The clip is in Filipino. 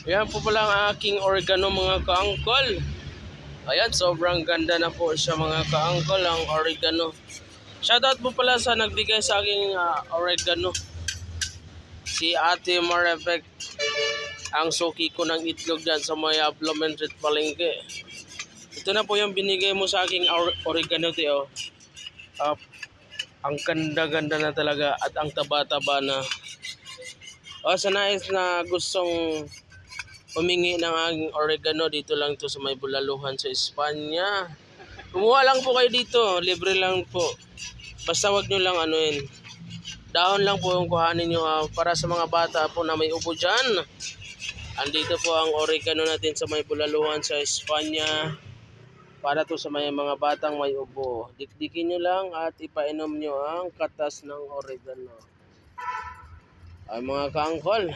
Yan po pala ang aking oregano mga kaangkol. Ayan, sobrang ganda na po siya mga kaangkol, ang oregano. Shoutout po pala sa nagbigay sa aking oregano. Si Ate Marepek, ang suki ko ng itlog dyan sa may Ablomen Street Palengke. Ito na po yung binigay mo sa aking oregano, Teo. Ang ganda-ganda na talaga at ang taba-taba na. Sa nais na gustong humingi ng aking oregano, dito lang to sa may Bulaluhan sa Espanya. Kumuha lang po kayo dito, libre lang po. Basta wag nyo lang anuin. Dahon lang po yung kuhanin nyo para sa mga bata po na may ubo dyan. Andito po ang oregano natin sa may Bulaluhan sa Espanya. Para to sa mga batang may ubo. Dikdikin nyo lang at ipainom nyo ang katas ng oregano. Ay mga kaangkol.